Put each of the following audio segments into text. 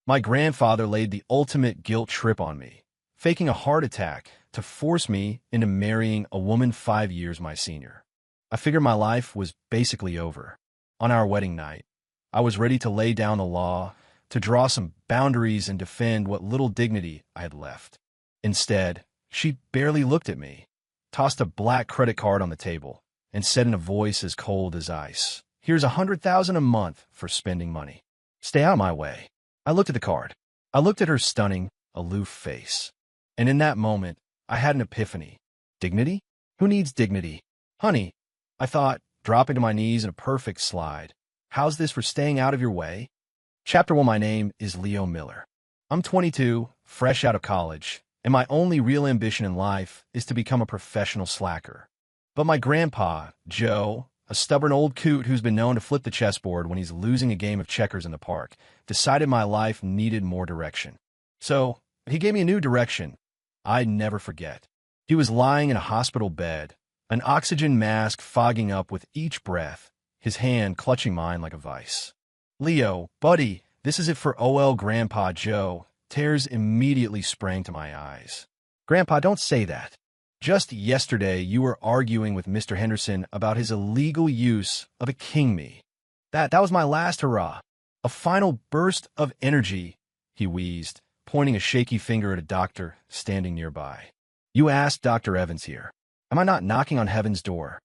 My grandfather laid the ultimate guilt trip on me, faking a heart attack to force me into marrying a woman 5 years my senior. I figured my life was basically over. On our wedding night, I was ready to lay down the law, to draw some boundaries and defend what little dignity I had left. Instead, she barely looked at me, tossed a black credit card on the table, and said in a voice as cold as ice, "Here's $100,000 a month for spending money. Stay out of my way." I looked at the card. I looked at her stunning, aloof face. And in that moment, I had an epiphany. Dignity? Who needs dignity? Honey, I thought, dropping to my knees in a perfect slide. How's this for staying out of your way? Chapter 1. My name is Leo Miller. I'm 22, fresh out of college, and my only real ambition in life is to become a professional slacker. But my grandpa, Joe, a stubborn old coot who's been known to flip the chessboard when he's losing a game of checkers in the park, decided my life needed more direction. So, he gave me a new direction I'd never forget. He was lying in a hospital bed, an oxygen mask fogging up with each breath, his hand clutching mine like a vice. "Leo, buddy, this is it for OL Grandpa Joe." Tears immediately sprang to my eyes. "Grandpa, don't say that. Just yesterday, you were arguing with Mr. Henderson about his illegal use of a king me. That was my last hurrah. A final burst of energy," he wheezed, pointing a shaky finger at a doctor standing nearby. "You asked Dr. Evans here. Am I not knocking on heaven's door?"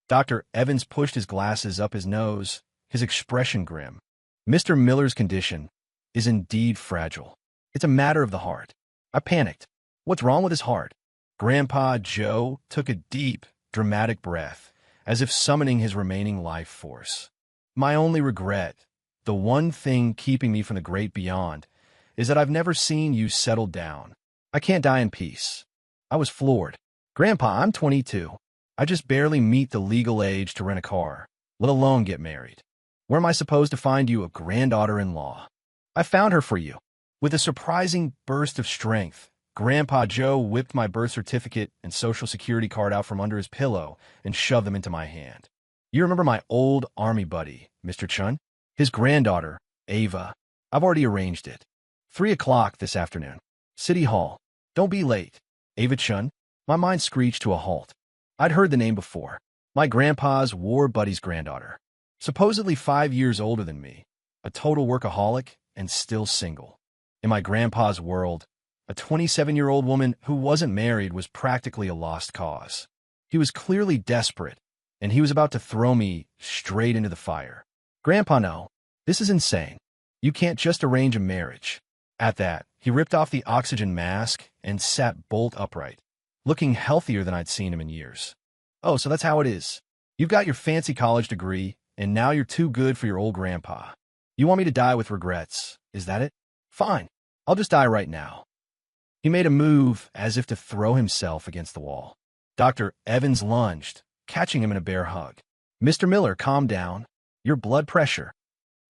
Dr. Evans pushed his glasses up his nose, his expression grim. "Mr. Miller's condition is indeed fragile. It's a matter of the heart." I panicked. "What's wrong with his heart?" Grandpa Joe took a deep, dramatic breath, as if summoning his remaining life force. "My only regret, the one thing keeping me from the great beyond, is that I've never seen you settle down. I can't die in peace." I was floored. "Grandpa, I'm 22. I just barely meet the legal age to rent a car, let alone get married. Where am I supposed to find you a granddaughter-in-law?" "I found her for you." With a surprising burst of strength, Grandpa Joe whipped my birth certificate and social security card out from under his pillow and shoved them into my hand. "You remember my old army buddy, Mr. Chun? His granddaughter, Ava. I've already arranged it. 3 o'clock this afternoon. City Hall. Don't be late. Ava Chun." My mind screeched to a halt. I'd heard the name before. My grandpa's war buddy's granddaughter. Supposedly 5 years older than me. A total workaholic and still single. In my grandpa's world, a 27-year-old woman who wasn't married was practically a lost cause. He was clearly desperate, and he was about to throw me straight into the fire. "Grandpa, no. This is insane. You can't just arrange a marriage." At that, he ripped off the oxygen mask and sat bolt upright, looking healthier than I'd seen him in years. "Oh, so that's how it is. You've got your fancy college degree, and now you're too good for your old grandpa. You want me to die with regrets, is that it? Fine. I'll just die right now." He made a move as if to throw himself against the wall. Dr. Evans lunged, catching him in a bear hug. "Mr. Miller, calm down. Your blood pressure."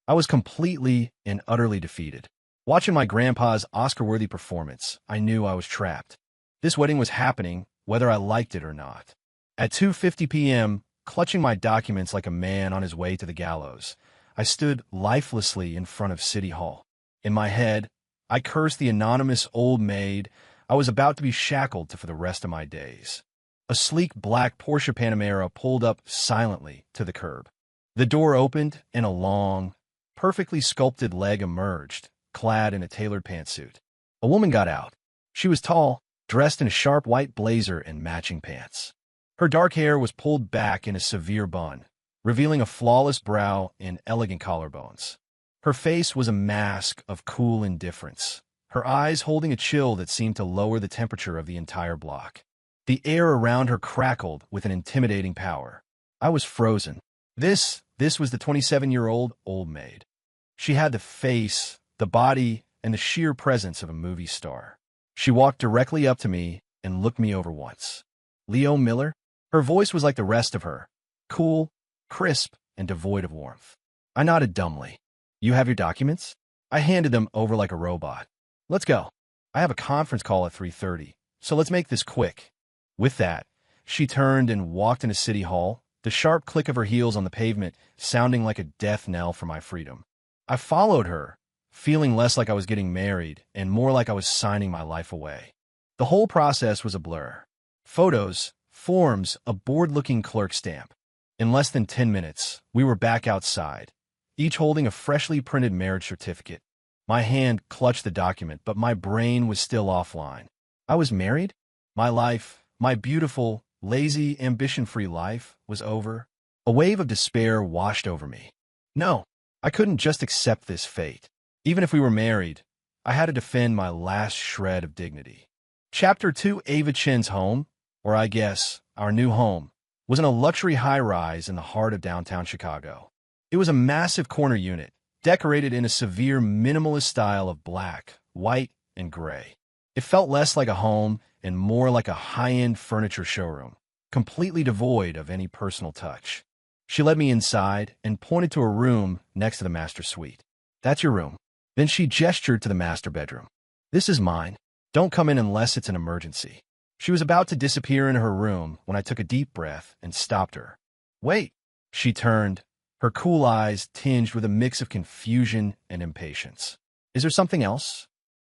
I was completely and utterly defeated. Watching my grandpa's Oscar-worthy performance, I knew I was trapped. This wedding was happening, whether I liked it or not. At 2:50 p.m., clutching my documents like a man on his way to the gallows, I stood lifelessly in front of City Hall. In my head, I cursed the anonymous old maid I was about to be shackled to for the rest of my days. A sleek black Porsche Panamera pulled up silently to the curb. The door opened, and a long, perfectly sculpted leg emerged, clad in a tailored pantsuit. A woman got out. She was tall, dressed in a sharp white blazer and matching pants. Her dark hair was pulled back in a severe bun, revealing a flawless brow and elegant collarbones. Her face was a mask of cool indifference, her eyes holding a chill that seemed to lower the temperature of the entire block. The air around her crackled with an intimidating power. I was frozen. This was the 27-year-old old maid. She had the face, the body, and the sheer presence of a movie star. She walked directly up to me and looked me over once. "Leo Miller?" Her voice was like the rest of her, cool, crisp, and devoid of warmth. I nodded dumbly. "You have your documents?" I handed them over like a robot. "Let's go. I have a conference call at 3:30, so let's make this quick." With that, she turned and walked into City Hall, the sharp click of her heels on the pavement sounding like a death knell for my freedom. I followed her, feeling less like I was getting married and more like I was signing my life away. The whole process was a blur. Photos, forms, a bored-looking clerk stamp. In less than 10 minutes, we were back outside, each holding a freshly printed marriage certificate. My hand clutched the document, but my brain was still offline. I was married? My life, my beautiful, lazy, ambition-free life, was over. A wave of despair washed over me. No, I couldn't just accept this fate. Even if we were married, I had to defend my last shred of dignity. Chapter 2. Ava Chen's home, or I guess, our new home, was in a luxury high-rise in the heart of downtown Chicago. It was a massive corner unit, decorated in a severe minimalist style of black, white, and gray. It felt less like a home and more like a high-end furniture showroom, completely devoid of any personal touch. She led me inside and pointed to a room next to the master suite. "That's your room." Then she gestured to the master bedroom. "This is mine. Don't come in unless it's an emergency." She was about to disappear in her room when I took a deep breath and stopped her. "Wait." She turned, her cool eyes tinged with a mix of confusion and impatience. "Is there something else?"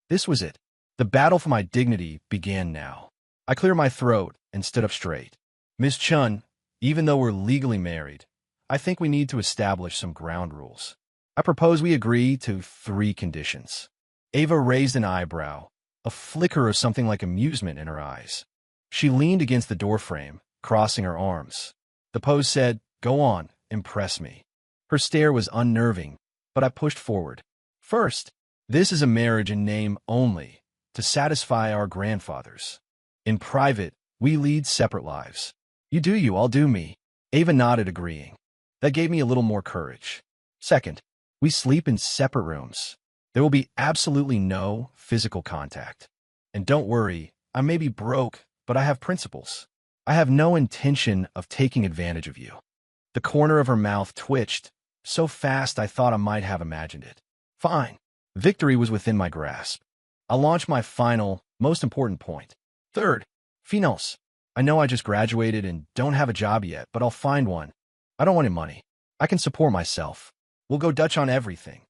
This was it. The battle for my dignity began now. I cleared my throat and stood up straight. "Miss Chun, even though we're legally married, I think we need to establish some ground rules. I propose we agree to 3 conditions." Ava raised an eyebrow, a flicker of something like amusement in her eyes. She leaned against the doorframe, crossing her arms. The pose said, "Go on, impress me." Her stare was unnerving, but I pushed forward. "First, this is a marriage in name only, to satisfy our grandfathers. In private, we lead separate lives. You do you, I'll do me." Ava nodded, agreeing. That gave me a little more courage. "Second, we sleep in separate rooms. There will be absolutely no physical contact. And don't worry, I may be broke, but I have principles. I have no intention of taking advantage of you." The corner of her mouth twitched, so fast I thought I might have imagined it. Fine. Victory was within my grasp. I launched my final, most important point. "Third, finance. I know I just graduated and don't have a job yet, but I'll find one. I don't want any money. I can support myself. We'll go Dutch on everything."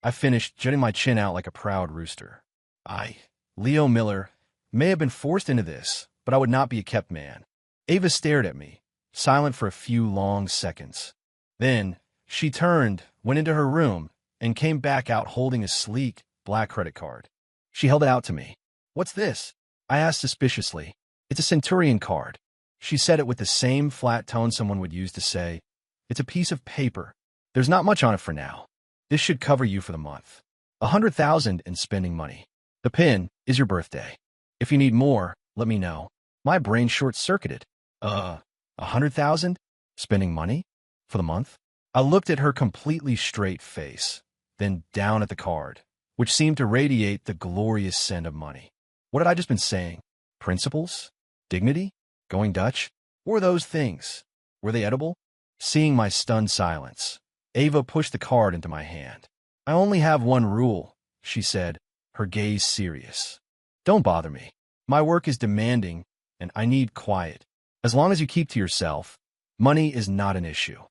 I finished, jutting my chin out like a proud rooster. I, Leo Miller, may have been forced into this, but I would not be a kept man. Ava stared at me, silent for a few long seconds. Then, she turned, went into her room, and came back out holding a sleek, black credit card. She held it out to me. "What's this?" I asked suspiciously. "It's a Centurion card." She said it with the same flat tone someone would use to say, "It's a piece of paper. There's not much on it for now. This should cover you for the month. 100,000 in spending money. The pin is your birthday. If you need more, let me know." My brain short-circuited. 100,000? Spending money? For the month? I looked at her completely straight face, then down at the card, which seemed to radiate the glorious scent of money. What had I just been saying? Principles? Dignity? Going Dutch? What were those things? Were they edible? Seeing my stunned silence, Ava pushed the card into my hand. "I only have one rule," she said, her gaze serious. "Don't bother me. My work is demanding, and I need quiet. As long as you keep to yourself, money is not an issue."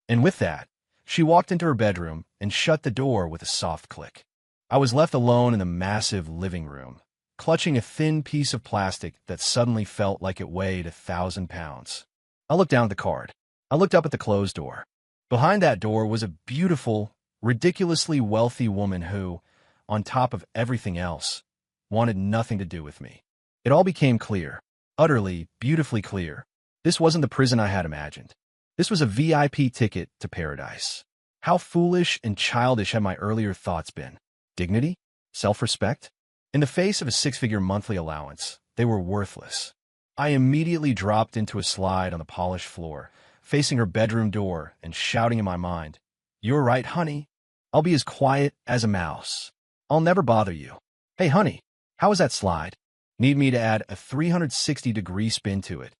And with that, she walked into her bedroom and shut the door with a soft click. I was left alone in the massive living room, clutching a thin piece of plastic that suddenly felt like it weighed 1,000 pounds. I looked down at the card. I looked up at the closed door. Behind that door was a beautiful, ridiculously wealthy woman who, on top of everything else, wanted nothing to do with me. It all became clear, utterly, beautifully clear. This wasn't the prison I had imagined. This was a VIP ticket to paradise. How foolish and childish had my earlier thoughts been? Dignity? Self-respect? In the face of a 6-figure monthly allowance, they were worthless. I immediately dropped into a slide on the polished floor, facing her bedroom door and shouting in my mind, "You're right, honey. I'll be as quiet as a mouse. I'll never bother you. Hey, honey, how was that slide? Need me to add a 360-degree spin to it?"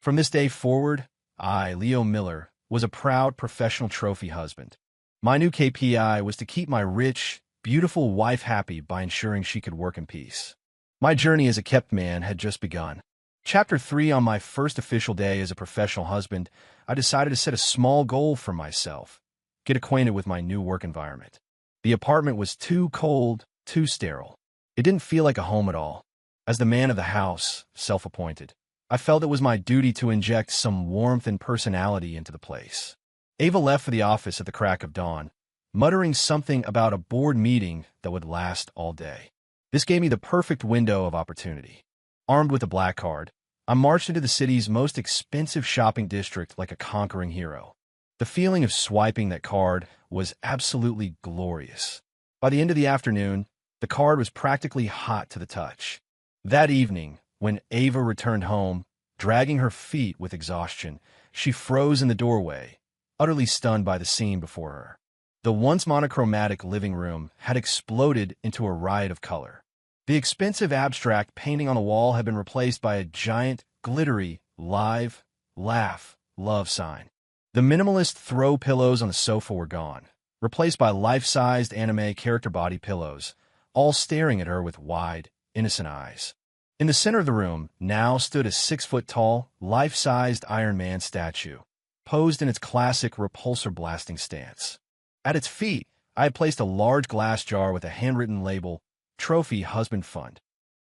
From this day forward, I, Leo Miller, was a proud professional trophy husband. My new KPI was to keep my rich, beautiful wife happy by ensuring she could work in peace. My journey as a kept man had just begun. Chapter 3. On my first official day as a professional husband, I decided to set a small goal for myself, get acquainted with my new work environment. The apartment was too cold, too sterile. It didn't feel like a home at all. As the man of the house, self-appointed, I felt it was my duty to inject some warmth and personality into the place. Ava left for the office at the crack of dawn, muttering something about a board meeting that would last all day. This gave me the perfect window of opportunity. Armed with a black card, I marched into the city's most expensive shopping district like a conquering hero. The feeling of swiping that card was absolutely glorious. By the end of the afternoon, the card was practically hot to the touch. That evening, when Ava returned home, dragging her feet with exhaustion, she froze in the doorway, utterly stunned by the scene before her. The once monochromatic living room had exploded into a riot of color. The expensive abstract painting on the wall had been replaced by a giant, glittery, live, laugh, love sign. The minimalist throw pillows on the sofa were gone, replaced by life-sized anime character body pillows, all staring at her with wide, innocent eyes. In the center of the room now stood a 6-foot-tall, life-sized Iron Man statue, posed in its classic repulsor-blasting stance. At its feet, I had placed a large glass jar with a handwritten label, Trophy Husband Fund.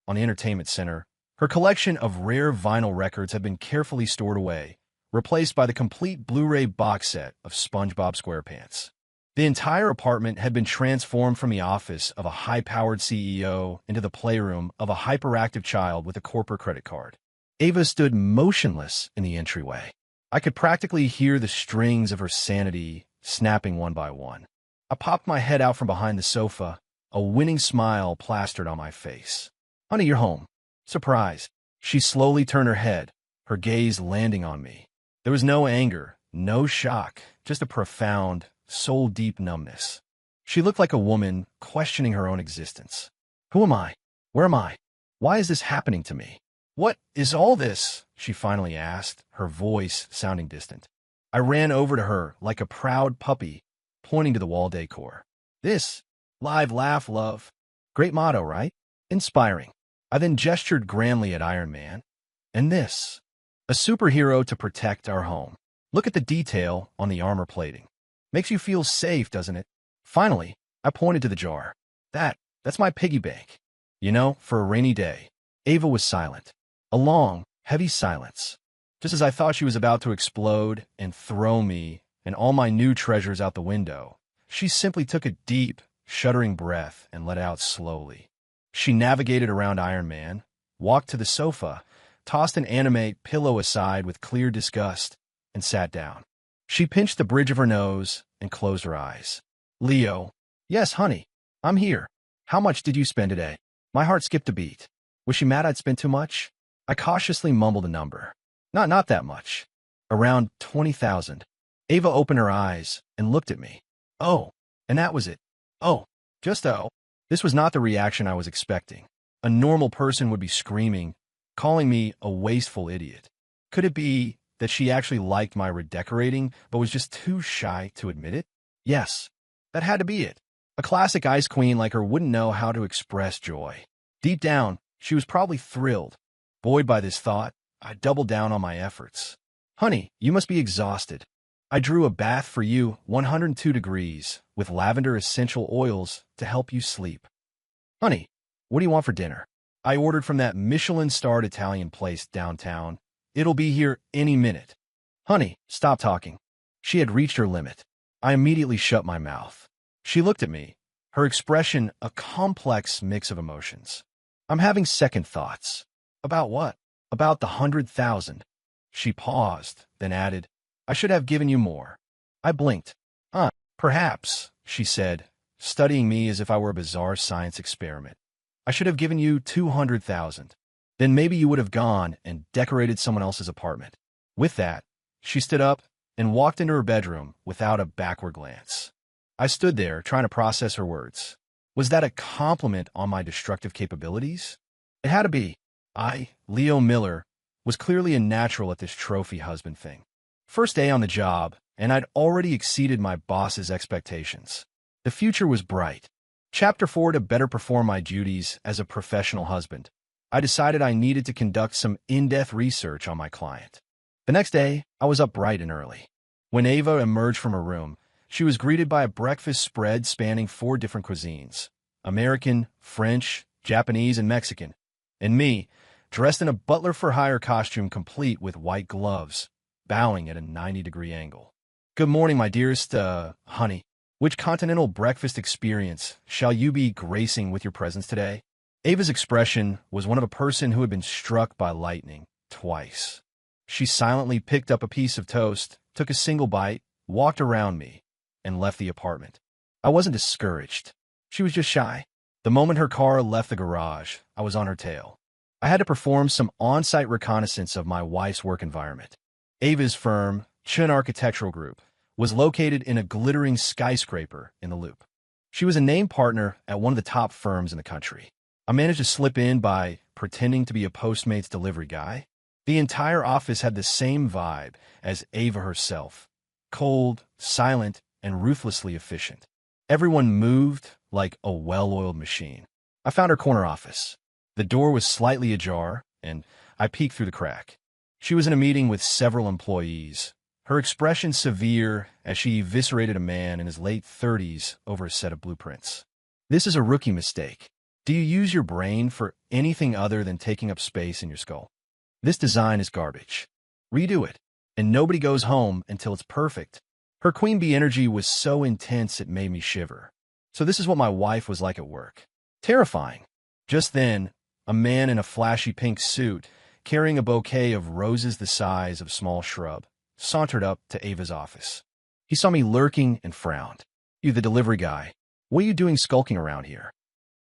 On the entertainment center, her collection of rare vinyl records had been carefully stored away, replaced by the complete Blu-ray box set of SpongeBob SquarePants. The entire apartment had been transformed from the office of a high-powered CEO into the playroom of a hyperactive child with a corporate credit card. Ava stood motionless in the entryway. I could practically hear the strings of her sanity snapping one by one. I popped my head out from behind the sofa, a winning smile plastered on my face. "Honey, you're home." Surprised, she slowly turned her head, her gaze landing on me. There was no anger, no shock, just a profound, soul-deep numbness. She looked like a woman questioning her own existence. "Who am I? Where am I? Why is this happening to me? What is all this?" she finally asked, her voice sounding distant. I ran over to her like a proud puppy, pointing to the wall decor. "This, live, laugh, love. Great motto, right? Inspiring." I then gestured grandly at Iron Man. "And this, a superhero to protect our home. Look at the detail on the armor plating. Makes you feel safe, doesn't it?" Finally, I pointed to the jar. That's my piggy bank. You know, for a rainy day." Ava was silent. A long, heavy silence. Just as I thought she was about to explode and throw me and all my new treasures out the window, she simply took a deep, shuddering breath and let it out slowly. She navigated around Iron Man, walked to the sofa, tossed an anime pillow aside with clear disgust, and sat down. She pinched the bridge of her nose and closed her eyes. "Leo." "Yes, honey. I'm here. How much did you spend today?" My heart skipped a beat. Was she mad I'd spent too much? I cautiously mumbled a number. Not that much. Around 20,000. Ava opened her eyes and looked at me. "Oh, and that was it. Oh, just oh." This was not the reaction I was expecting. A normal person would be screaming, calling me a wasteful idiot. Could it be that she actually liked my redecorating but was just too shy to admit it? Yes, that had to be it. A classic ice queen like her wouldn't know how to express joy. Deep down, she was probably thrilled. Buoyed by this thought, I doubled down on my efforts. "Honey, you must be exhausted. I drew a bath for you, 102 degrees, with lavender essential oils to help you sleep. Honey, what do you want for dinner? I ordered from that Michelin-starred Italian place downtown. It'll be here any minute." "Honey, stop talking." She had reached her limit. I immediately shut my mouth. She looked at me, her expression a complex mix of emotions. "I'm having second thoughts." "About what?" "About the 100,000. She paused, then added, "I should have given you more." I blinked. Perhaps," she said, studying me as if I were a bizarre science experiment. "I should have given you 200,000. Then maybe you would have gone and decorated someone else's apartment." With that, she stood up and walked into her bedroom without a backward glance. I stood there trying to process her words. Was that a compliment on my destructive capabilities? It had to be. I, Leo Miller, was clearly a natural at this trophy husband thing. First day on the job, and I'd already exceeded my boss's expectations. The future was bright. Chapter 4. To better perform my duties as a professional husband, I decided I needed to conduct some in-depth research on my client. The next day, I was up bright and early. When Ava emerged from her room, She was greeted by a breakfast spread spanning 4 different cuisines: American, French, Japanese, and Mexican. And me, dressed in a butler-for-hire costume complete with white gloves, bowing at a 90-degree angle. "Good morning, my dearest, honey. Which continental breakfast experience shall you be gracing with your presence today?" Ava's expression was one of a person who had been struck by lightning twice. She silently picked up a piece of toast, took a single bite, walked around me, and left the apartment. I wasn't discouraged. She was just shy. The moment her car left the garage, I was on her tail. I had to perform some on-site reconnaissance of my wife's work environment. Ava's firm, Chun Architectural Group, was located in a glittering skyscraper in the Loop. She was a named partner at one of the top firms in the country. I managed to slip in by pretending to be a Postmates delivery guy. The entire office had the same vibe as Ava herself: cold, silent, and ruthlessly efficient. Everyone moved like a well-oiled machine. I found her corner office. The door was slightly ajar, and I peeked through the crack. She was in a meeting with several employees, her expression severe as she eviscerated a man in his late 30s over a set of blueprints. "This is a rookie mistake. Do you use your brain for anything other than taking up space in your skull? This design is garbage. Redo it, and nobody goes home until it's perfect." Her queen bee energy was so intense it made me shiver. So this is what my wife was like at work. Terrifying. Just then, a man in a flashy pink suit, carrying a bouquet of roses the size of a small shrub, sauntered up to Ava's office. He saw me lurking and frowned. "You, the delivery guy. What are you doing skulking around here?"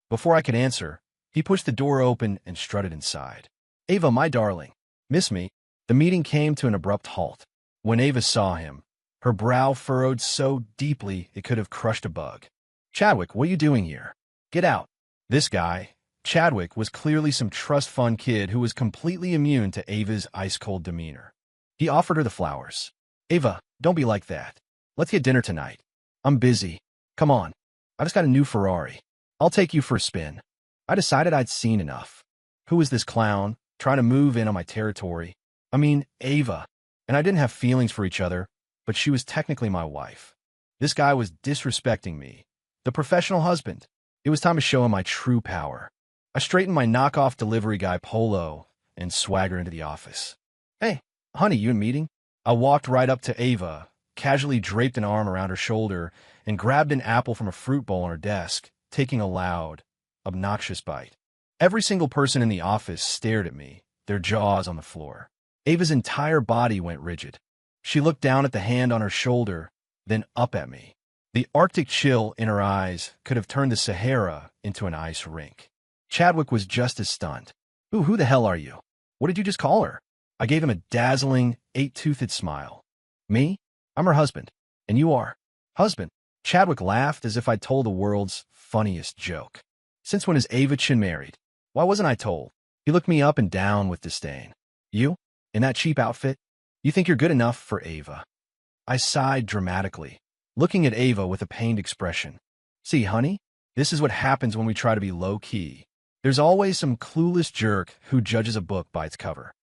Before I could answer, he pushed the door open and strutted inside. "Ava, my darling. Miss me?" The meeting came to an abrupt halt. When Ava saw him, her brow furrowed so deeply it could have crushed a bug. "Chadwick, what are you doing here? Get out." This guy, Chadwick, was clearly some trust fund kid who was completely immune to Ava's ice-cold demeanor. He offered her the flowers. "Ava, don't be like that. Let's get dinner tonight. I'm busy. Come on. I just got a new Ferrari. I'll take you for a spin." I decided I'd seen enough. Who was this clown trying to move in on my territory? I mean, Ava. And I didn't have feelings for each other, but she was technically my wife. This guy was disrespecting me, the professional husband. It was time to show him my true power. I straightened my knockoff delivery guy polo and swaggered into the office. "Hey, honey, you in meeting?" I walked right up to Ava, casually draped an arm around her shoulder, and grabbed an apple from a fruit bowl on her desk, taking a loud, obnoxious bite. Every single person in the office stared at me, their jaws on the floor. Ava's entire body went rigid. She looked down at the hand on her shoulder, then up at me. The Arctic chill in her eyes could have turned the Sahara into an ice rink. Chadwick was just as stunned. "Ooh, who the hell are you? What did you just call her?" I gave him a dazzling, 8-toothed smile. "Me? I'm her husband. And you are?" "Husband?" Chadwick laughed as if I'd told the world's funniest joke. "Since when is Ava Chin married? Why wasn't I told?" He looked me up and down with disdain. "You? In that cheap outfit? You think you're good enough for Ava?" I sighed dramatically, looking at Ava with a pained expression. "See, honey, this is what happens when we try to be low-key. There's always some clueless jerk who judges a book by its cover."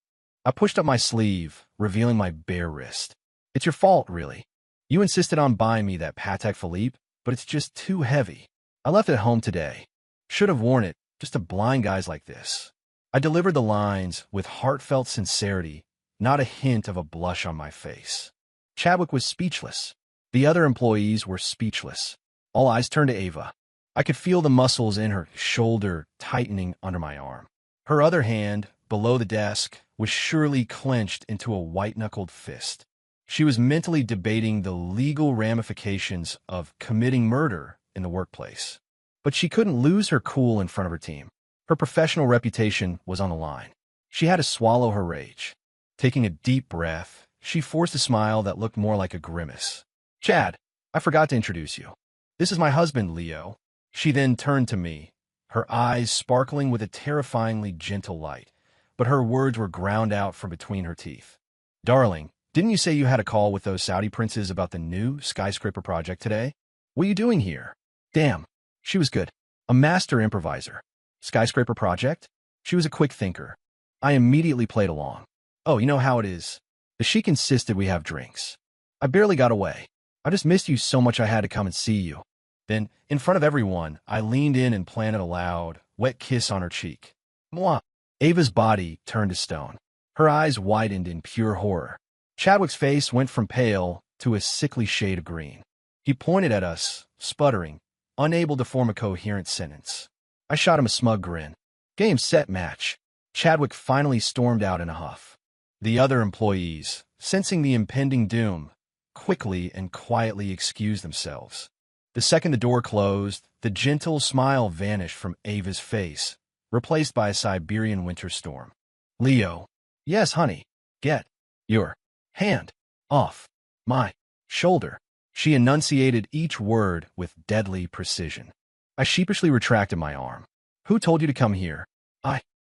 I pushed up my sleeve, revealing my bare wrist. "It's your fault, really. You insisted on buying me that Patek Philippe, but it's just too heavy. I left it at home today. Should have worn it, just to blind guys like this." I delivered the lines with heartfelt sincerity, not a hint of a blush on my face. Chadwick was speechless. The other employees were speechless. All eyes turned to Ava. I could feel the muscles in her shoulder tightening under my arm. Her other hand, below the desk, was surely clenched into a white-knuckled fist. She was mentally debating the legal ramifications of committing murder in the workplace. But she couldn't lose her cool in front of her team. Her professional reputation was on the line. She had to swallow her rage. Taking a deep breath, she forced a smile that looked more like a grimace. "Chad, I forgot to introduce you. This is my husband, Leo." She then turned to me, her eyes sparkling with a terrifyingly gentle light, but her words were ground out from between her teeth. "Darling, didn't you say you had a call with those Saudi princes about the new skyscraper project today? What are you doing here?" Damn, she was good. A master improviser. Skyscraper project? She was a quick thinker. I immediately played along. "Oh, you know how it is. The sheik insisted we have drinks." I barely got away. I just missed you so much I had to come and see you. Then, in front of everyone, I leaned in and planted a loud, wet kiss on her cheek. Mwah! Ava's body turned to stone. Her eyes widened in pure horror. Chadwick's face went from pale to a sickly shade of green. He pointed at us, sputtering, unable to form a coherent sentence. I shot him a smug grin. Game, set, match. Chadwick finally stormed out in a huff. The other employees, sensing the impending doom, quickly and quietly excused themselves. The second the door closed, the gentle smile vanished from Ava's face, replaced by a Siberian winter storm. Leo. Yes, honey. Get your hand off my shoulder. She enunciated each word with deadly precision. I sheepishly retracted my arm. Who told you to come here?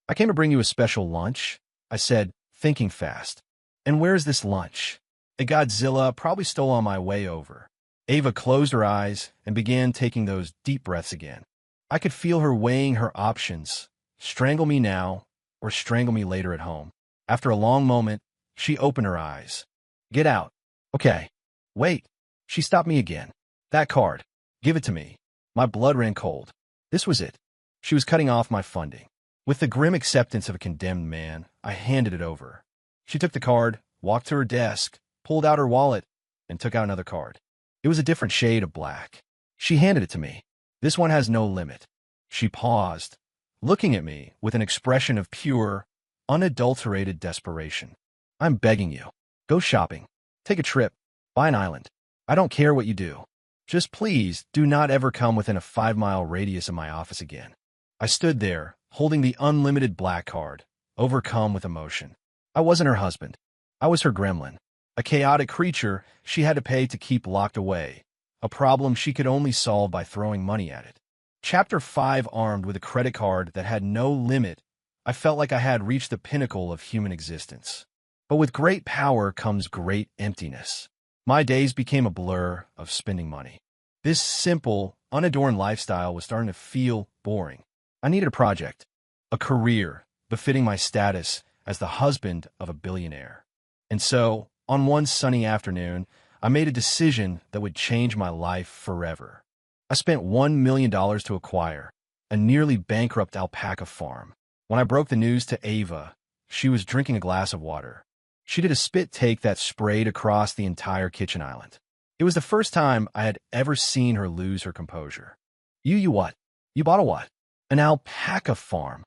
I came to bring you a special lunch, I said, thinking fast. And where's this lunch? A Godzilla probably stole on my way over. Ava closed her eyes and began taking those deep breaths again. I could feel her weighing her options. Strangle me now, or strangle me later at home. After a long moment, she opened her eyes. Get out. Okay. Wait. She stopped me again. That card. Give it to me. My blood ran cold. This was it. She was cutting off my funding. With the grim acceptance of a condemned man, I handed it over. She took the card, walked to her desk, pulled out her wallet, and took out another card. It was a different shade of black. She handed it to me. This one has no limit. She paused, looking at me with an expression of pure, unadulterated desperation. I'm begging you. Go shopping. Take a trip. Buy an island. I don't care what you do. Just please do not ever come within a 5-mile radius of my office again. I stood there, holding the unlimited black card, overcome with emotion. I wasn't her husband. I was her gremlin, a chaotic creature she had to pay to keep locked away, a problem she could only solve by throwing money at it. Chapter 5. Armed with a credit card that had no limit, I felt like I had reached the pinnacle of human existence. But with great power comes great emptiness. My days became a blur of spending money. This simple, unadorned lifestyle was starting to feel boring. I needed a project, a career befitting my status as the husband of a billionaire. And so, on one sunny afternoon, I made a decision that would change my life forever. I spent $1 million to acquire a nearly bankrupt alpaca farm. When I broke the news to Ava, she was drinking a glass of water. She did a spit take that sprayed across the entire kitchen island. It was the first time I had ever seen her lose her composure. You what? You bought a what? An alpaca farm,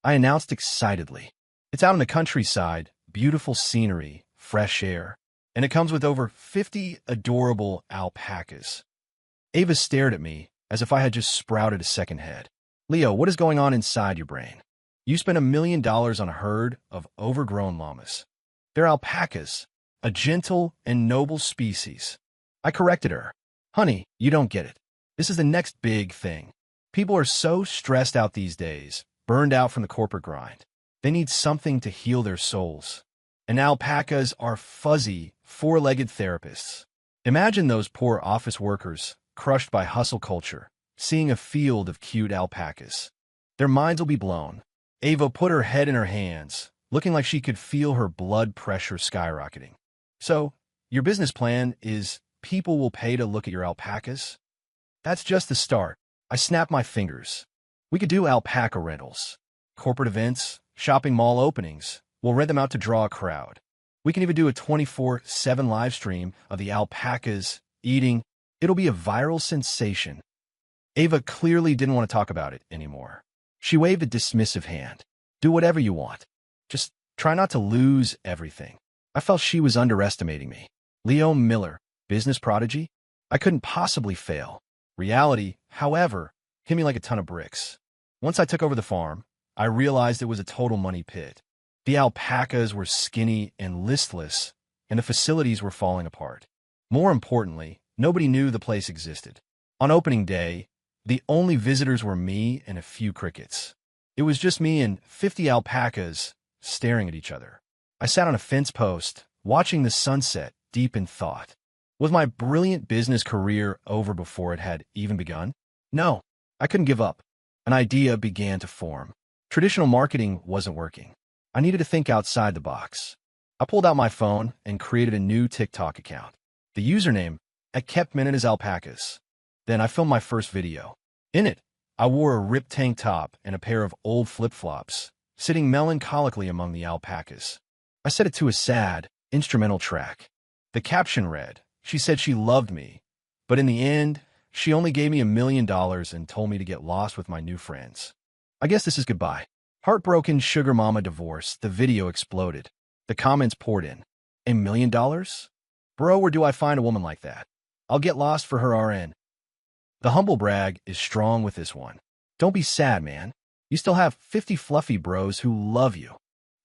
I announced excitedly. It's out in the countryside, beautiful scenery, fresh air, and it comes with over 50 adorable alpacas. Ava stared at me as if I had just sprouted a second head. Leo, what is going on inside your brain? You spent $1 million on a herd of overgrown llamas. They're alpacas, a gentle and noble species. I corrected her. Honey, you don't get it. This is the next big thing. People are so stressed out these days, burned out from the corporate grind. They need something to heal their souls. And alpacas are fuzzy, four-legged therapists. Imagine those poor office workers, crushed by hustle culture, seeing a field of cute alpacas. Their minds will be blown. Ava put her head in her hands, looking like she could feel her blood pressure skyrocketing. So, your business plan is people will pay to look at your alpacas? That's just the start. I snapped my fingers. We could do alpaca rentals, corporate events, shopping mall openings. We'll rent them out to draw a crowd. We can even do a 24/7 live stream of the alpacas eating. It'll be a viral sensation. Ava clearly didn't want to talk about it anymore. She waved a dismissive hand. Do whatever you want. Just try not to lose everything. I felt she was underestimating me. Leo Miller, business prodigy? I couldn't possibly fail. Reality, however, hit me like a ton of bricks. Once I took over the farm, I realized it was a total money pit. The alpacas were skinny and listless, and the facilities were falling apart. More importantly, nobody knew the place existed. On opening day, the only visitors were me and a few crickets. It was just me and 50 alpacas staring at each other. I sat on a fence post, watching the sunset, deep in thought. Was my brilliant business career over before it had even begun? No, I couldn't give up. An idea began to form. Traditional marketing wasn't working. I needed to think outside the box. I pulled out my phone and created a new TikTok account. The username, I kept minting his alpacas. Then I filmed my first video. In it, I wore a ripped tank top and a pair of old flip-flops, sitting melancholically among the alpacas. I set it to a sad, instrumental track. The caption read, "She said she loved me, but in the end, she only gave me $1 million and told me to get lost with my new friends. I guess this is goodbye." Heartbroken sugar mama divorce, the video exploded. The comments poured in. $1 million? Bro, where do I find a woman like that? I'll get lost for her RN. The humble brag is strong with this one. Don't be sad, man. You still have 50 fluffy bros who love you.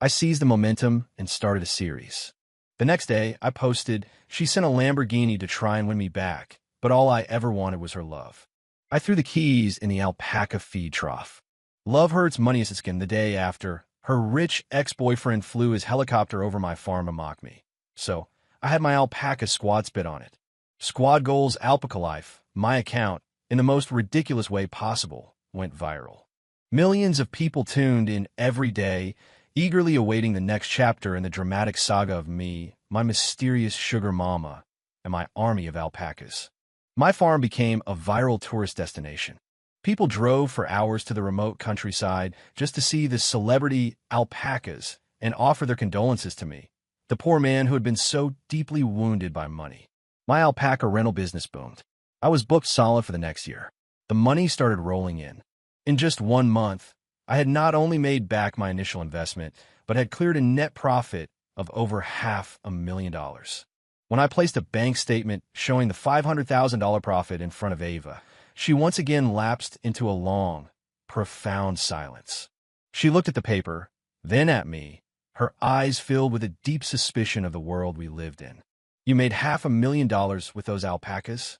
I seized the momentum and started a series. The next day, I posted, "She sent a Lamborghini to try and win me back, but all I ever wanted was her love." I threw the keys in the alpaca feed trough. Love hurts money as skin. The day after, her rich ex-boyfriend flew his helicopter over my farm to mock me. So, I had my alpaca squad spit on it. Squad goals alpaca life, my account, in the most ridiculous way possible, went viral. Millions of people tuned in every day, eagerly awaiting the next chapter in the dramatic saga of me, my mysterious sugar mama, and my army of alpacas. My farm became a viral tourist destination. People drove for hours to the remote countryside just to see the celebrity alpacas and offer their condolences to me, the poor man who had been so deeply wounded by money. My alpaca rental business boomed. I was booked solid for the next year. The money started rolling in. In just 1 month, I had not only made back my initial investment, but had cleared a net profit of over $500,000. When I placed a bank statement showing the $500,000 profit in front of Ava, she once again lapsed into a long, profound silence. She looked at the paper, then at me, her eyes filled with a deep suspicion of the world we lived in. "You made $500,000 with those alpacas?"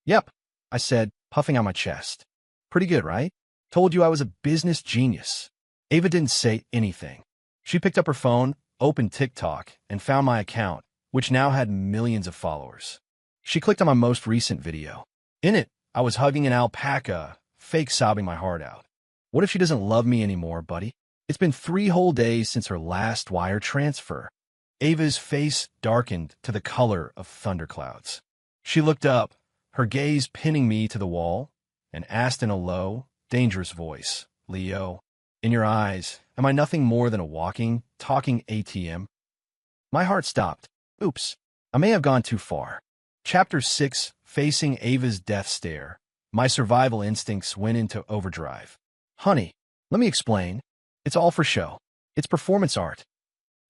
"Yep," I said, puffing out my chest. "Pretty good, right? Told you I was a business genius." Ava didn't say anything. She picked up her phone, opened TikTok, and found my account, which now had millions of followers. She clicked on my most recent video. In it, I was hugging an alpaca, fake sobbing my heart out. What if she doesn't love me anymore, buddy? It's been 3 whole days since her last wire transfer. Ava's face darkened to the color of thunderclouds. She looked up, her gaze pinning me to the wall, and asked in a low, dangerous voice, "Leo, in your eyes, am I nothing more than a walking, talking ATM?" My heart stopped. Oops, I may have gone too far. Chapter 6, Facing Ava's Death Stare. My survival instincts went into overdrive. "Honey, let me explain. It's all for show. It's performance art."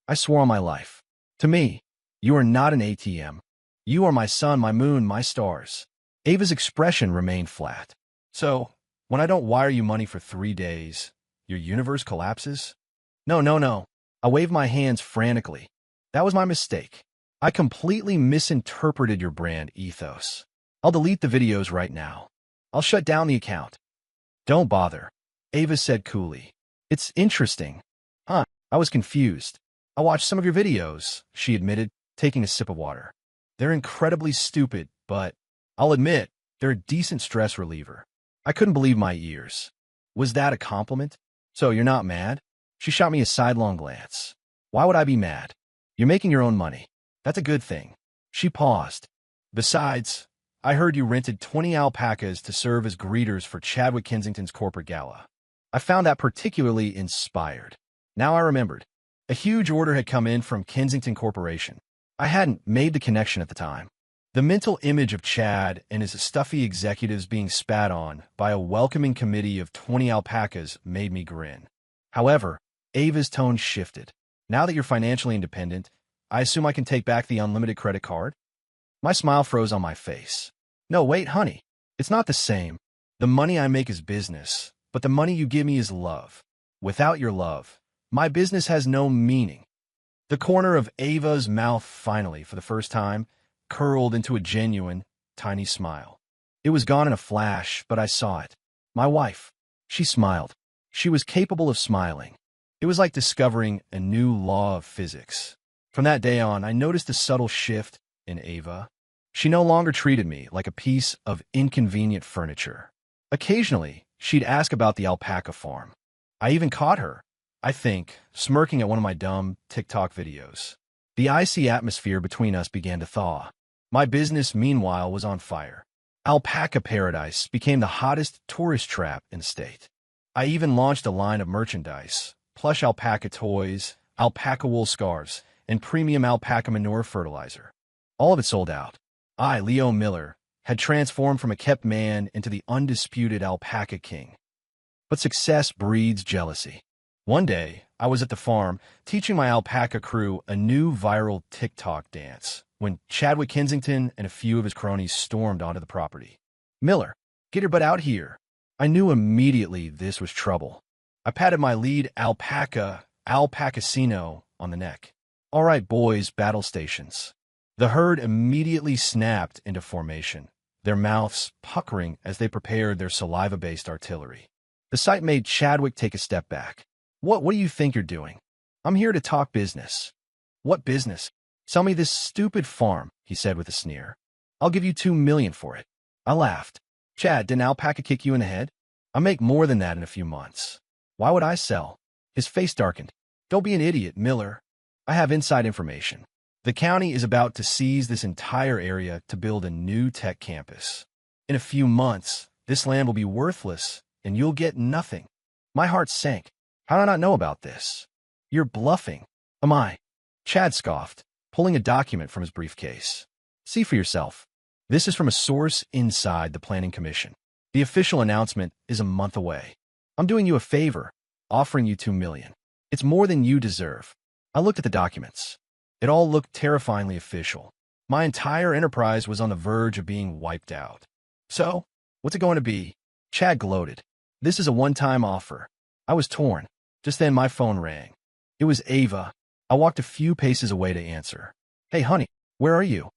I swore on my life. "To me, you are not an ATM. You are my sun, my moon, my stars." Ava's expression remained flat. "So, when I don't wire you money for 3 days, your universe collapses?" No. I waved my hands frantically. "That was my mistake. I completely misinterpreted your brand ethos. I'll delete the videos right now. I'll shut down the account." "Don't bother," Ava said coolly. "It's interesting." "Huh?" I was confused. "I watched some of your videos," she admitted, taking a sip of water. "They're incredibly stupid, but I'll admit, they're a decent stress reliever." I couldn't believe my ears. Was that a compliment? "So you're not mad?" She shot me a sidelong glance. "Why would I be mad? You're making your own money. That's a good thing." She paused. "Besides, I heard you rented 20 alpacas to serve as greeters for Chadwick Kensington's corporate gala." I found that particularly inspired. Now I remembered. A huge order had come in from Kensington Corporation. I hadn't made the connection at the time. The mental image of Chad and his stuffy executives being spat on by a welcoming committee of 20 alpacas made me grin. However, Ava's tone shifted. "Now that you're financially independent, I assume I can take back the unlimited credit card?" My smile froze on my face. "No, wait, honey. It's not the same. The money I make is business, but the money you give me is love. Without your love, my business has no meaning." The corner of Ava's mouth finally, for the first time, curled into a genuine, tiny smile. It was gone in a flash, but I saw it. My wife. She smiled. She was capable of smiling. It was like discovering a new law of physics. From that day on, I noticed a subtle shift in Ava. She no longer treated me like a piece of inconvenient furniture. Occasionally, she'd ask about the alpaca farm. I even caught her, I think, smirking at one of my dumb TikTok videos. The icy atmosphere between us began to thaw. My business, meanwhile, was on fire. Alpaca Paradise became the hottest tourist trap in the state. I even launched a line of merchandise: plush alpaca toys, alpaca wool scarves, and premium alpaca manure fertilizer. All of it sold out. I, Leo Miller, had transformed from a kept man into the undisputed alpaca king. But success breeds jealousy. One day, I was at the farm, teaching my alpaca crew a new viral TikTok dance, when Chadwick Kensington and a few of his cronies stormed onto the property. "Miller, get your butt out here." I knew immediately this was trouble. I patted my lead alpaca, Alpacasino, on the neck. "All right, boys, battle stations." The herd immediately snapped into formation, their mouths puckering as they prepared their saliva-based artillery. The sight made Chadwick take a step back. What do you think you're doing? I'm here to talk business." "What business?" "Sell me this stupid farm," he said with a sneer. "I'll give you $2 million for it." I laughed. "Chad, didn't alpaca kick you in the head? I'll make more than that in a few months. Why would I sell?" His face darkened. "Don't be an idiot, Miller. I have inside information. The county is about to seize this entire area to build a new tech campus. In a few months, this land will be worthless, and you'll get nothing." My heart sank. How did I not know about this? "You're bluffing." "Am I?" Chad scoffed, pulling a document from his briefcase. "See for yourself. This is from a source inside the Planning Commission. The official announcement is a month away. I'm doing you a favor, offering you $2 million. It's more than you deserve." I looked at the documents. It all looked terrifyingly official. My entire enterprise was on the verge of being wiped out. "So, what's it going to be?" Chad gloated. "This is a one-time offer." I was torn. Just then my phone rang. It was Ava. I walked a few paces away to answer. "Hey, honey, where are you?"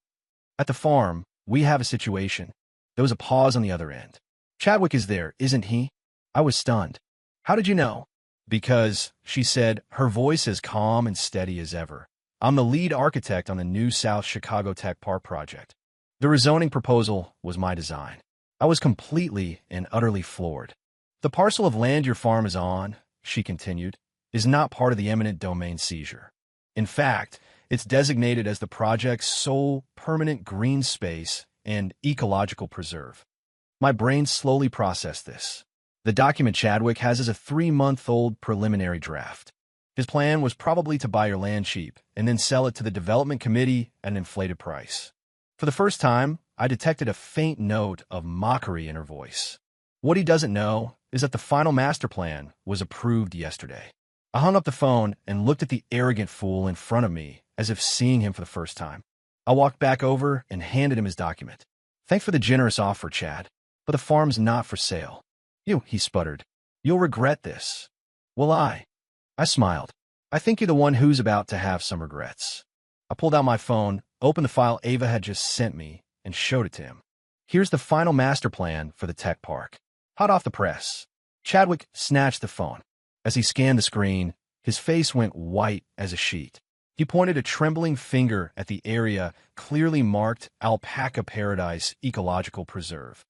"At the farm. We have a situation." There was a pause on the other end. "Chadwick is there, isn't he?" I was stunned. "How did you know?" "Because," she said, her voice as calm and steady as ever, "I'm the lead architect on the new South Chicago Tech Park project. The rezoning proposal was my design." I was completely and utterly floored. "The parcel of land your farm is on," she continued, "is not part of the eminent domain seizure. In fact, it's designated as the project's sole permanent green space and ecological preserve." My brain slowly processed this. The document Chadwick has is a 3-month-old preliminary draft. His plan was probably to buy your land cheap and then sell it to the development committee at an inflated price. For the first time, I detected a faint note of mockery in her voice. What he doesn't know is that the final master plan was approved yesterday. I hung up the phone and looked at the arrogant fool in front of me as if seeing him for the first time. I walked back over and handed him his document. "Thanks for the generous offer, Chad, but the farm's not for sale." He sputtered. "You'll regret this." "Will I?" I smiled. "I think you're the one who's about to have some regrets." I pulled out my phone, opened the file Ava had just sent me, and showed it to him. "Here's the final master plan for the tech park. Hot off the press." Chadwick snatched the phone. As he scanned the screen, his face went white as a sheet. He pointed a trembling finger at the area clearly marked Alpaca Paradise Ecological Preserve.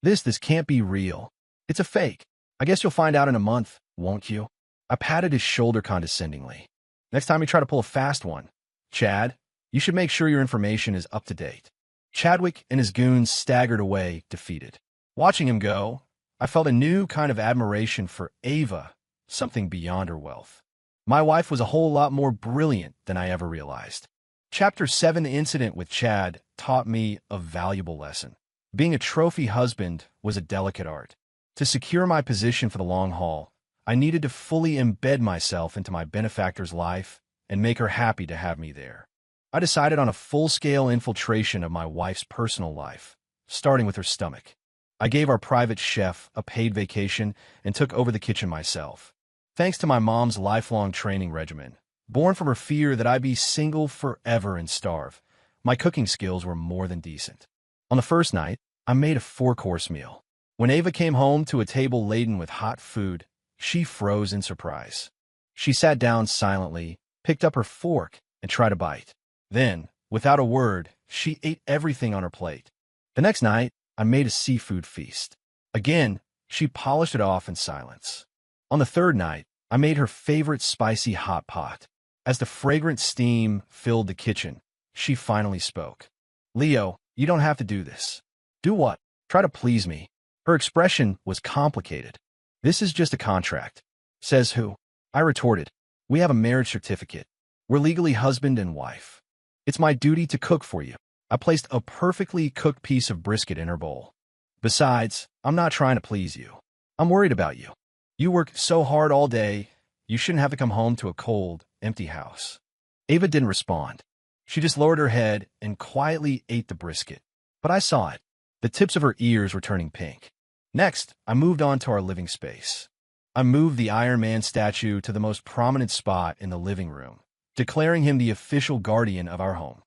This can't be real. It's a fake. I guess you'll find out in a month, won't you?" I patted his shoulder condescendingly. "Next time you try to pull a fast one, Chad, you should make sure your information is up to date." Chadwick and his goons staggered away, defeated. Watching him go, I felt a new kind of admiration for Ava, something beyond her wealth. My wife was a whole lot more brilliant than I ever realized. Chapter 7, The Incident with Chad, taught me a valuable lesson. Being a trophy husband was a delicate art. To secure my position for the long haul, I needed to fully embed myself into my benefactor's life and make her happy to have me there. I decided on a full-scale infiltration of my wife's personal life, starting with her stomach. I gave our private chef a paid vacation and took over the kitchen myself. Thanks to my mom's lifelong training regimen, born from her fear that I'd be single forever and starve, my cooking skills were more than decent. On the first night, I made a 4-course meal. When Ava came home to a table laden with hot food, she froze in surprise. She sat down silently, picked up her fork, and tried a bite. Then, without a word, she ate everything on her plate. The next night, I made a seafood feast. Again, she polished it off in silence. On the third night, I made her favorite spicy hot pot. As the fragrant steam filled the kitchen, she finally spoke. Leo, you don't have to do this. Do what? Try to please me. Her expression was complicated. This is just a contract. Says who? I retorted. We have a marriage certificate. We're legally husband and wife. It's my duty to cook for you. I placed a perfectly cooked piece of brisket in her bowl. Besides, I'm not trying to please you. I'm worried about you. You work so hard all day, you shouldn't have to come home to a cold, empty house. Ava didn't respond. She just lowered her head and quietly ate the brisket. But I saw it. The tips of her ears were turning pink. Next, I moved on to our living space. I moved the Iron Man statue to the most prominent spot in the living room, declaring him the official guardian of our home.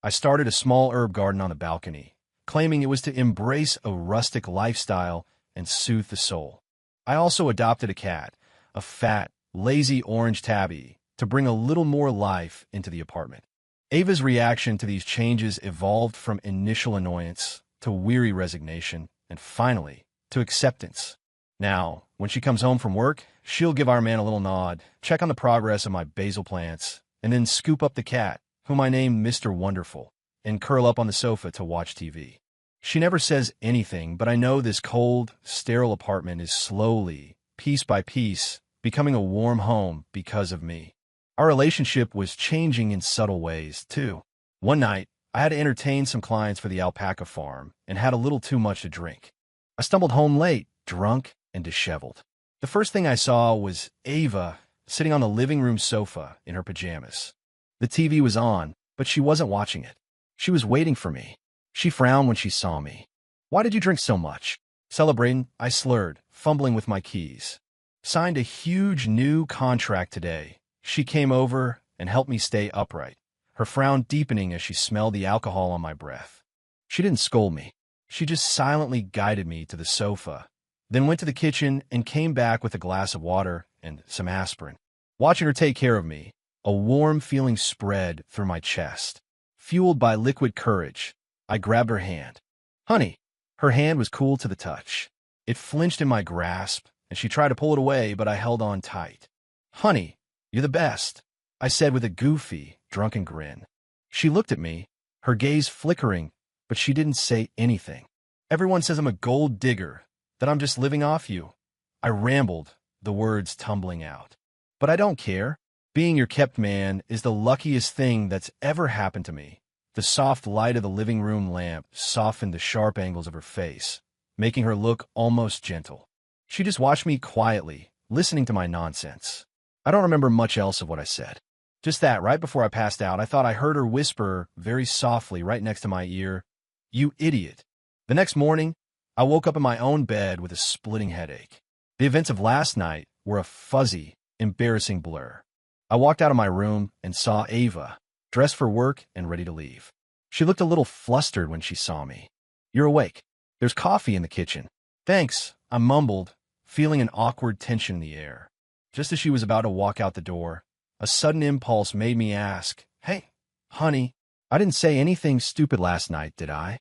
I started a small herb garden on the balcony, claiming it was to embrace a rustic lifestyle and soothe the soul. I also adopted a cat, a fat, lazy orange tabby, to bring a little more life into the apartment. Ava's reaction to these changes evolved from initial annoyance to weary resignation and finally to acceptance. Now, when she comes home from work, she'll give our man a little nod, check on the progress of my basil plants, and then scoop up the cat, whom I named Mr. Wonderful, and curl up on the sofa to watch TV. She never says anything, but I know this cold, sterile apartment is slowly, piece by piece, becoming a warm home because of me. Our relationship was changing in subtle ways, too. One night, I had to entertain some clients for the alpaca farm and had a little too much to drink. I stumbled home late, drunk and disheveled. The first thing I saw was Ava sitting on the living room sofa in her pajamas. The TV was on, but she wasn't watching it. She was waiting for me. She frowned when she saw me. Why did you drink so much? Celebrating, I slurred, fumbling with my keys. Signed a huge new contract today. She came over and helped me stay upright, her frown deepening as she smelled the alcohol on my breath. She didn't scold me. She just silently guided me to the sofa, then went to the kitchen and came back with a glass of water and some aspirin. Watching her take care of me, a warm feeling spread through my chest. Fueled by liquid courage, I grabbed her hand. Honey, her hand was cool to the touch. It flinched in my grasp, and she tried to pull it away, but I held on tight. Honey, you're the best, I said with a goofy, drunken grin. She looked at me, her gaze flickering, but she didn't say anything. Everyone says I'm a gold digger, that I'm just living off you. I rambled, the words tumbling out. But I don't care. Being your kept man is the luckiest thing that's ever happened to me. The soft light of the living room lamp softened the sharp angles of her face, making her look almost gentle. She just watched me quietly, listening to my nonsense. I don't remember much else of what I said. Just that, right before I passed out, I thought I heard her whisper very softly right next to my ear, "You idiot." The next morning, I woke up in my own bed with a splitting headache. The events of last night were a fuzzy, embarrassing blur. I walked out of my room and saw Ava, dressed for work and ready to leave. She looked a little flustered when she saw me. "You're awake. There's coffee in the kitchen." "Thanks," I mumbled, feeling an awkward tension in the air. Just as she was about to walk out the door, a sudden impulse made me ask, "Hey, honey, I didn't say anything stupid last night, did I?"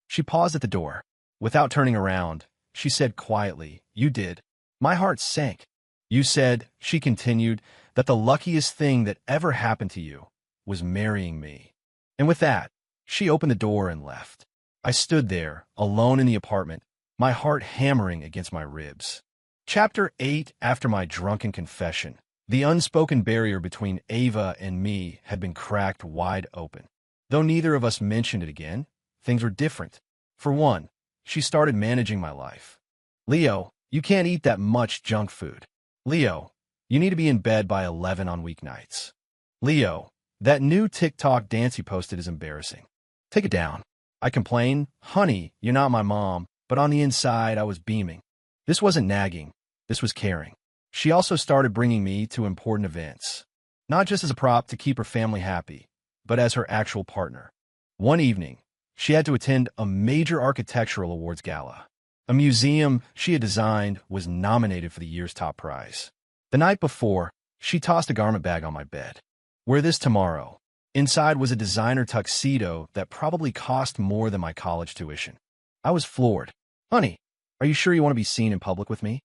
She paused at the door. Without turning around, she said quietly, "You did." My heart sank. "You said," she continued, "that the luckiest thing that ever happened to you was marrying me." And with that, she opened the door and left. I stood there, alone in the apartment, my heart hammering against my ribs. Chapter 8. After my drunken confession, the unspoken barrier between Ava and me had been cracked wide open. Though neither of us mentioned it again, things were different. For one, she started managing my life. "Leo, you can't eat that much junk food. Leo, you need to be in bed by 11 on weeknights. Leo, that new TikTok dance you posted is embarrassing. Take it down." I complained, "Honey, you're not my mom," but on the inside I was beaming. This wasn't nagging. This was caring. She also started bringing me to important events, not just as a prop to keep her family happy, but as her actual partner. One evening, she had to attend a major architectural awards gala. A museum she had designed was nominated for the year's top prize. The night before, she tossed a garment bag on my bed. "Wear this tomorrow." Inside was a designer tuxedo that probably cost more than my college tuition. I was floored. "Honey, are you sure you want to be seen in public with me?"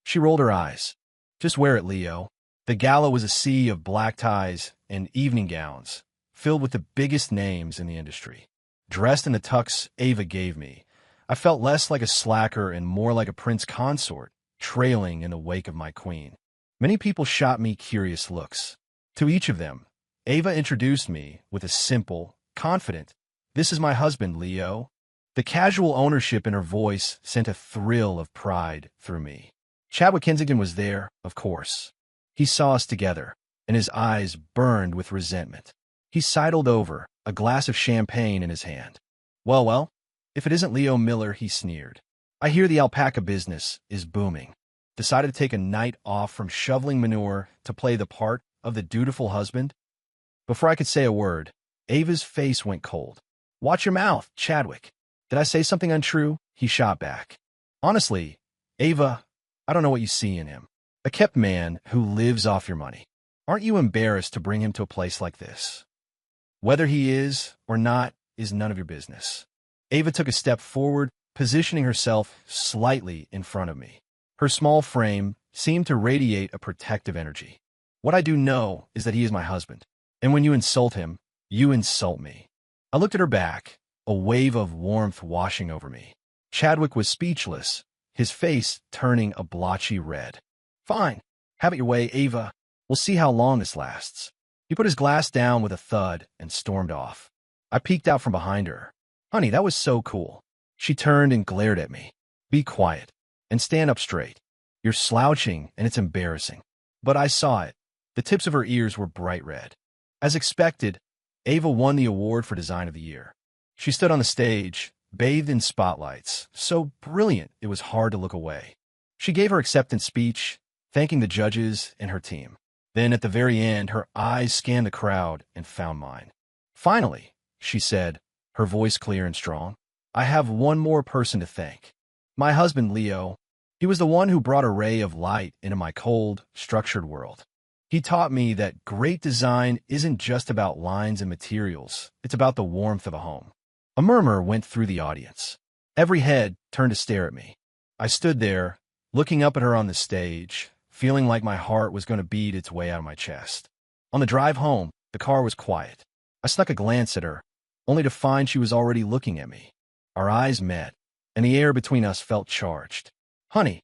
She rolled her eyes. "Just wear it, Leo." The gala was a sea of black ties and evening gowns, filled with the biggest names in the industry. Dressed in the tux Ava gave me, I felt less like a slacker and more like a prince consort, trailing in the wake of my queen. Many people shot me curious looks. To each of them, Ava introduced me with a simple, confident, "This is my husband, Leo." The casual ownership in her voice sent a thrill of pride through me. Chadwick Kensington was there, of course. He saw us together, and his eyes burned with resentment. He sidled over, a glass of champagne in his hand. Well, if it isn't Leo Miller," he sneered. "I hear the alpaca business is booming. Decided to take a night off from shoveling manure to play the part of the dutiful husband?" Before I could say a word, Ava's face went cold. "Watch your mouth, Chadwick. Did I say something untrue?" he shot back. "Honestly, Ava, I don't know what you see in him. A kept man who lives off your money. Aren't you embarrassed to bring him to a place like this? Whether he is or not is none of your business." Ava took a step forward, positioning herself slightly in front of me. Her small frame seemed to radiate a protective energy. "What I do know is that he is my husband, and when you insult him, you insult me." I looked at her back, a wave of warmth washing over me. Chadwick was speechless, his face turning a blotchy red. "Fine. Have it your way, Ava. We'll see how long this lasts." He put his glass down with a thud and stormed off. I peeked out from behind her. "Honey, that was so cool." She turned and glared at me. "Be quiet and stand up straight. You're slouching and it's embarrassing." But I saw it. The tips of her ears were bright red. As expected, Ava won the award for Design of the Year. She stood on the stage, bathed in spotlights, so brilliant it was hard to look away. She gave her acceptance speech, thanking the judges and her team. Then at the very end, her eyes scanned the crowd and found mine. "Finally," she said, her voice clear and strong, "I have one more person to thank. My husband, Leo. He was the one who brought a ray of light into my cold, structured world. He taught me that great design isn't just about lines and materials. It's about the warmth of a home." A murmur went through the audience. Every head turned to stare at me. I stood there, looking up at her on the stage, feeling like my heart was going to beat its way out of my chest. On the drive home, the car was quiet. I snuck a glance at her, only to find she was already looking at me. Our eyes met, and the air between us felt charged. "Honey,"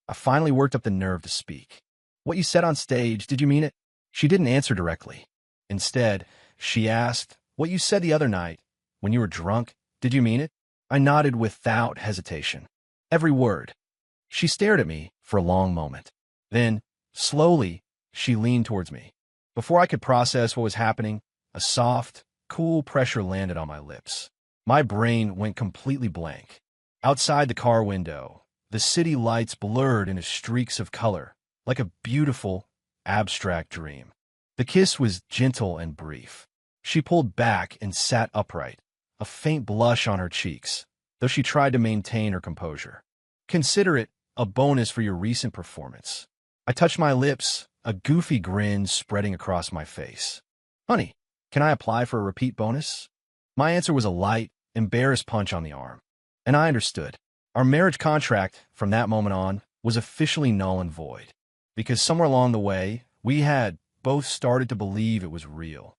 I finally worked up the nerve to speak. "What you said on stage, did you mean it?" She didn't answer directly. Instead, she asked, "What you said the other night, when you were drunk, did you mean it?" I nodded without hesitation. Every word. She stared at me for a long moment. Then, slowly, she leaned towards me. Before I could process what was happening, a soft, cool pressure landed on my lips. My brain went completely blank. Outside the car window, the city lights blurred into streaks of color, like a beautiful, abstract dream. The kiss was gentle and brief. She pulled back and sat upright, a faint blush on her cheeks, though she tried to maintain her composure. "Consider it a bonus for your recent performance." I touched my lips, a goofy grin spreading across my face. "Honey, can I apply for a repeat bonus?" My answer was a light, embarrassed punch on the arm. And I understood. Our marriage contract, from that moment on, was officially null and void. Because somewhere along the way, we had both started to believe it was real.